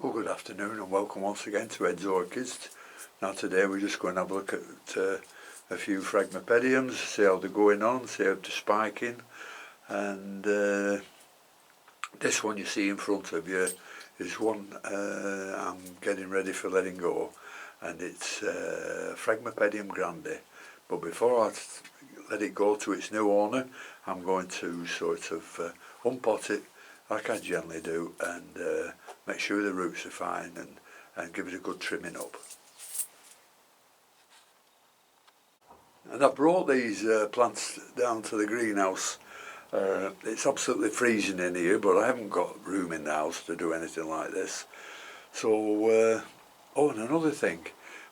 Well, good afternoon and welcome once again to Ed's Orchids. Now today we're just going to have a look at a few Phragmipediums, see how they're going on, see how they're spiking. And this one you see in front of you is one I'm getting ready for letting go, and it's Phragmipedium grande. But before I let it go to its new owner, I'm going to sort of unpot it like I generally do, and make sure the roots are fine, and give it a good trimming up. And I brought these plants down to the greenhouse. It's absolutely freezing in here, but I haven't got room in the house to do anything like this. So, oh, and another thing,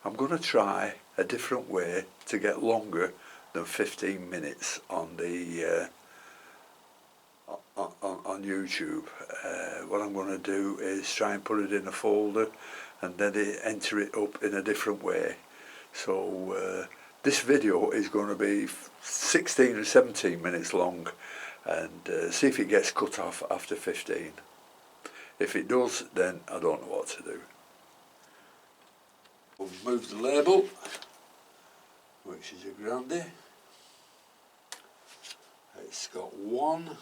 I'm going to try a different way to get longer than 15 minutes on the on YouTube. What I'm going to do is try and put it in a folder and then enter it up in a different way. So this video is going to be 16 or 17 minutes long, and see if it gets cut off after 15. If it does, then I don't know what to do. We'll move the label, which is a grande. It's got 1,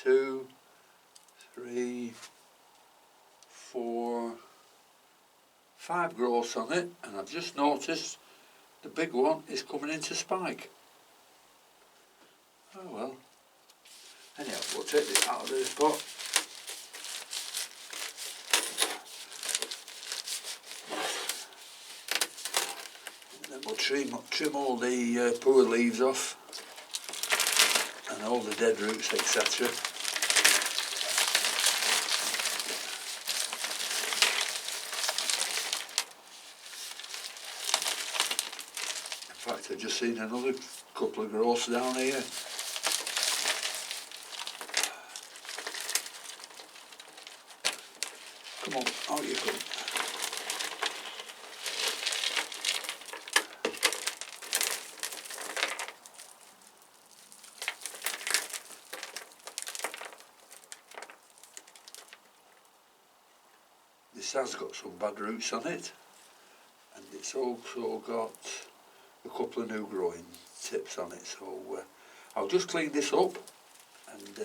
2, 3, 4, 5 growths on it, and I've just noticed the big one is coming into spike. Oh well. Anyhow, we'll take this out of this pot. And then we'll trim all the poor leaves off and all the dead roots, etc. In fact, I've just seen another couple of growths down here. Come on, out you come. This has got some bad roots on it, and it's also got a couple of new growing tips on it, so I'll just clean this up and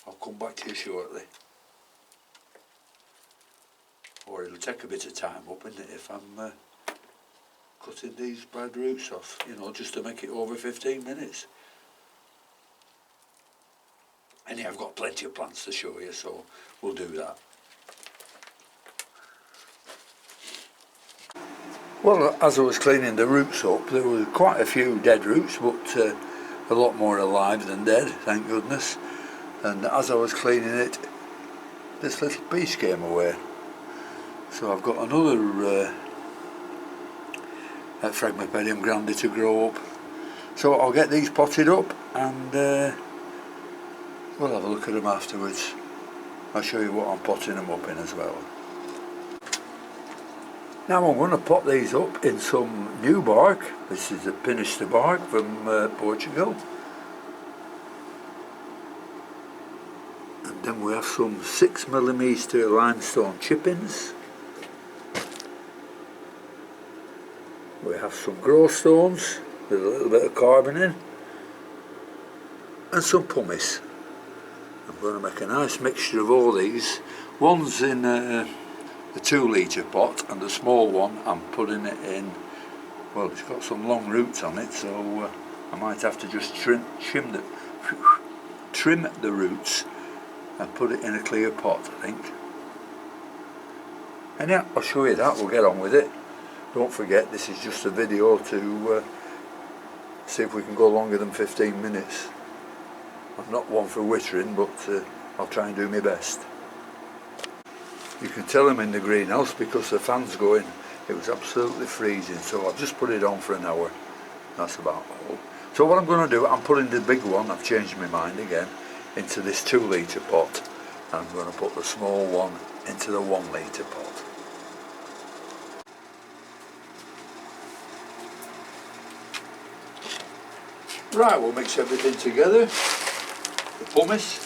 I'll come back to you shortly. Or it'll take a bit of time up, isn't it, if I'm cutting these bad roots off, you know, just to make it over 15 minutes. Anyhow, I've got plenty of plants to show you, so we'll do that. Well, as I was cleaning the roots up, there were quite a few dead roots, but a lot more alive than dead, thank goodness. And as I was cleaning it, this little piece came away. So I've got another Phragmipedium grande to grow up. So I'll get these potted up, and we'll have a look at them afterwards. I'll show you what I'm potting them up in as well. Now I'm going to pot these up in some new bark. This is a Finalizing bark from Portugal. And then we have some 6mm limestone chippings. We have some growth stones with a little bit of carbon in. And some pumice. I'm going to make a nice mixture of all these. One's in the 2-litre pot, and the small one I'm putting it in, well, it's got some long roots on it, so I might have to just trim the roots and put it in a clear pot, I think. And yeah, I'll show you that, we'll get on with it. Don't forget, this is just a video to see if we can go longer than 15 minutes. I'm not one for wittering, but I'll try and do my best. You can tell them in the greenhouse because the fan's going. It was absolutely freezing, so I've just put it on for an hour. That's about all. So what I'm going to do, I'm putting the big one, I've changed my mind again, into this 2-litre pot, and I'm going to put the small one into the 1-litre pot. Right, we'll mix everything together. The pumice,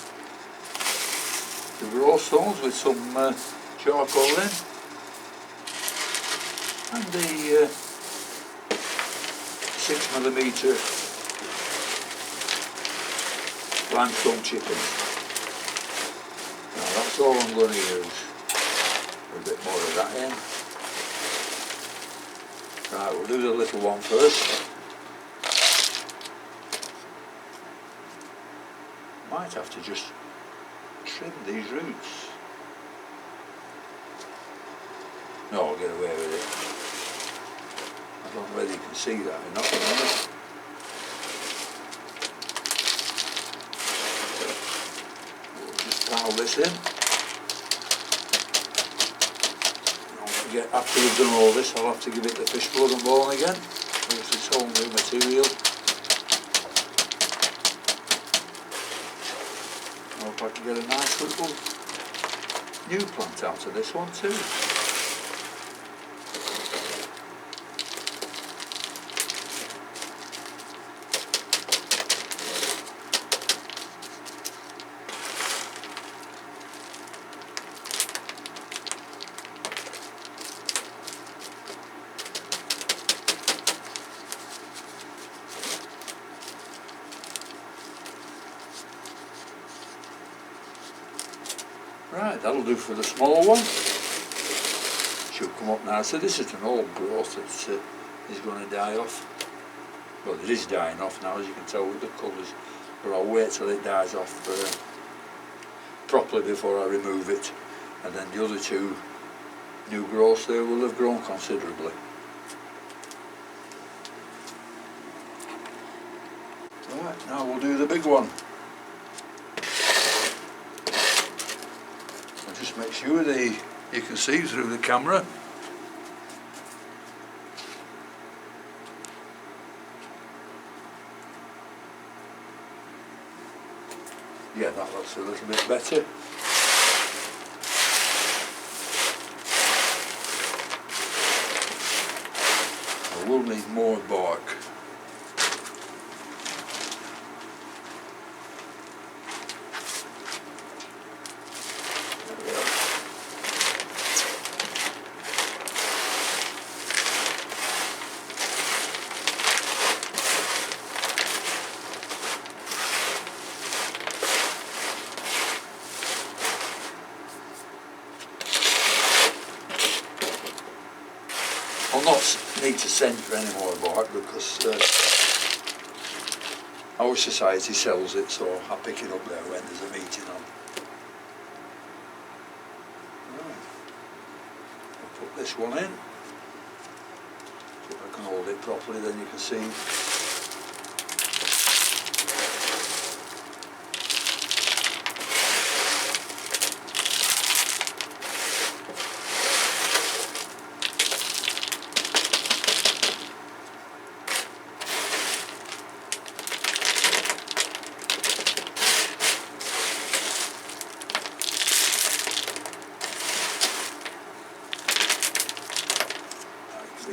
the growth stones with some charcoal in, and the 6mm limestone chippings. Now that's all I'm going to use. A bit more of that in. Right, we'll do the little one first. Might have to just trim these roots. No, I'll get away with it. I don't know whether you can see that or not. We'll just pile this in. Don't forget, after we've done all this, I'll have to give it the fish blood and bone again, because it's all new material. I hope I can get a nice little new plant out of this one too. Right, that'll do for the smaller one. Should come up now. So this is an old growth that is going to die off. Well, it is dying off now, as you can tell with the colours. But I'll wait till it dies off properly before I remove it. And then the other two new growths there will have grown considerably. Right, now we'll do the big one. Just make sure you can see through the camera. Yeah, that looks a little bit better. I will need more bark. I'll not need to send for any more bark because our society sells it, so I pick it up there when there's a meeting on. Right. I'll put this one in. If I can hold it properly, then you can see.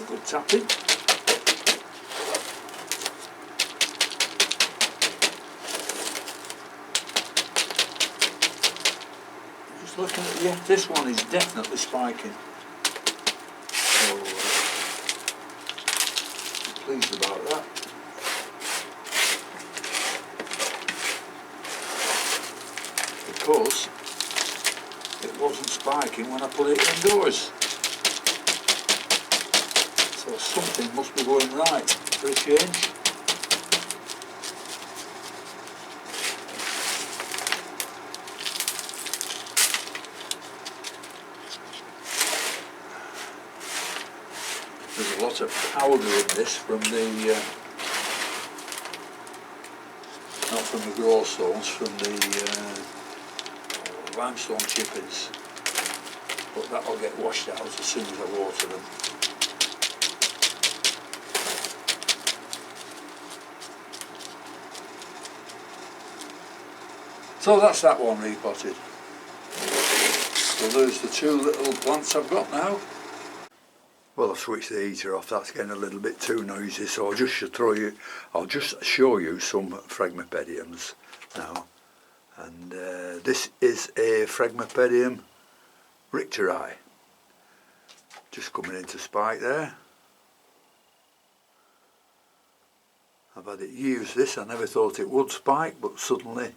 Good tapping. Just looking at, yeah, this one is definitely spiking. So, I'm pleased about that. Because it wasn't spiking when I put it indoors. So something must be going right for a change. There's a lot of powder in this from the, not from the grow stones, from the limestone chippings. But that'll get washed out as soon as I water them. So that's that one repotted. So there's the two little plants I've got now. Well, I've switched the heater off, that's getting a little bit too noisy, so I'll just show you some Phragmipediums now. And this is a Phragmipedium Richteri. Just coming into spike there. I've had it years this, I never thought it would spike, but suddenly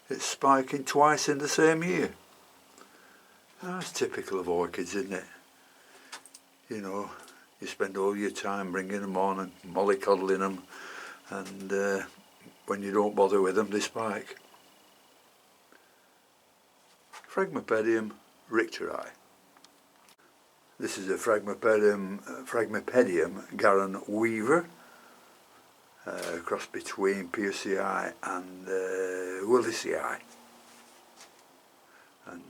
it's spiking twice in the same year. That's typical of orchids, isn't it? You know, you spend all your time bringing them on and mollycoddling them, and when you don't bother with them, they spike. Phragmipedium Richteri. This is a Phragmipedium Garan Weaver, cross between Piercii and Willisii, and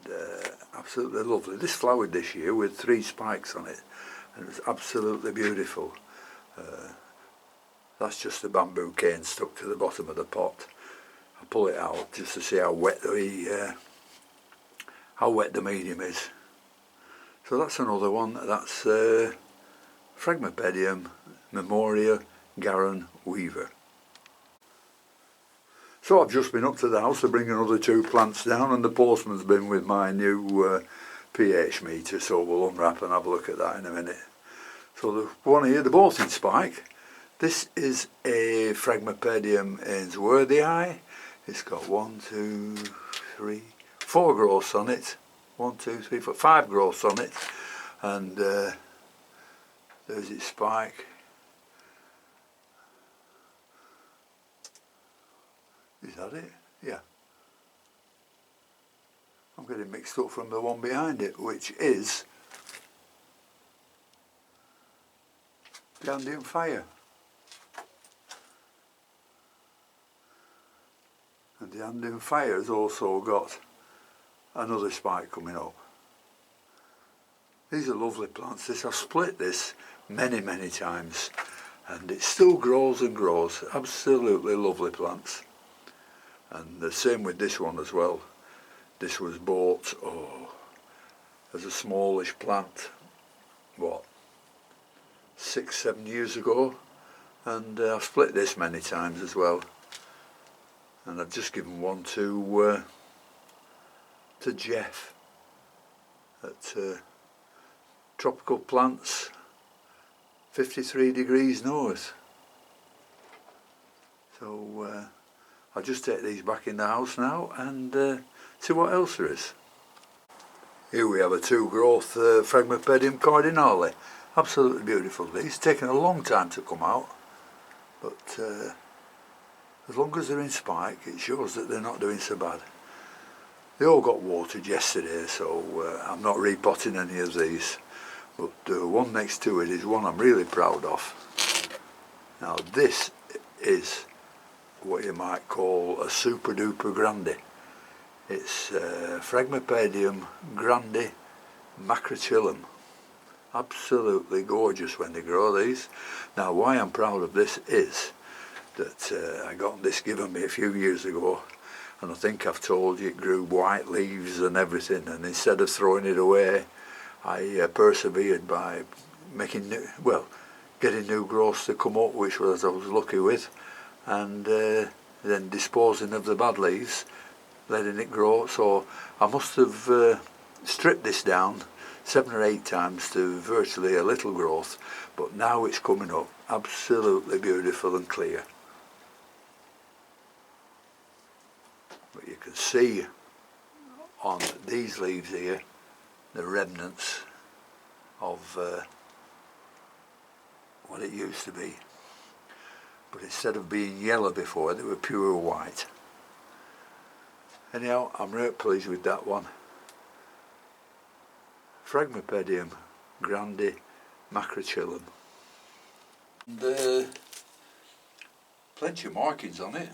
absolutely lovely. This flowered this year with 3 spikes on it, and it was absolutely beautiful. That's just a bamboo cane stuck to the bottom of the pot. I pull it out just to see how wet the medium is. So that's another one. That's Phragmipedium Memoria Garan Weaver. So I've just been up to the house to bring another 2 plants down, and the postman's been with my new pH meter, so we'll unwrap and have a look at that in a minute. So the one here, they're both in spike. This is a Phragmipedium Ainsworthii. It's got 1, 2, 3, 4 growths on it. 1, 2, 3, 4, 5 growths on it, and there's its spike. Is that it? Yeah. I'm getting mixed up from the one behind it, which is the Andean Fire. And the Andean Fire has also got another spike coming up. These are lovely plants. I've split this many times, and it still grows and grows. Absolutely lovely plants. And the same with this one as well. This was bought as a smallish plant, what, 6-7 years ago, and I've split this many times as well. And I've just given one to Jeff at Tropical Plants 53 degrees north. So I'll just take these back in the house now and see what else there is. Here we have a 2-growth Phragmipedium cardinale. Absolutely beautiful. These taken a long time to come out, but as long as they're in spike, it shows that they're not doing so bad. They all got watered yesterday, so I'm not repotting any of these. But one next to it is one I'm really proud of. Now this is what you might call a super duper grande. It's Phragmipedium grande macrochillum. Absolutely gorgeous when they grow these. Now why I'm proud of this is that I got this given me a few years ago, and I think I've told you it grew white leaves and everything, and instead of throwing it away, I persevered by making getting new growths to come up, which was I was lucky with, and then disposing of the bad leaves, letting it grow. So I must have stripped this down 7 or 8 times to virtually a little growth, but now it's coming up absolutely beautiful and clear. But you can see on these leaves here the remnants of what it used to be. But instead of being yellow before, they were pure white. Anyhow, I'm really pleased with that one. Phragmipedium grande macrochillum. And plenty of markings on it.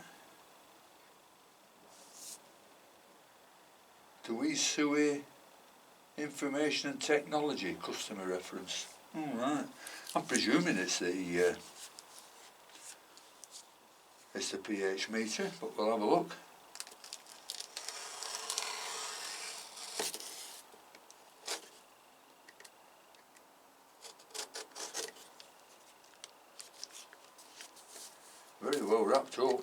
Dewey Sui Information and Technology customer reference. Alright. I'm presuming it's the pH meter, but we'll have a look. Very well wrapped up.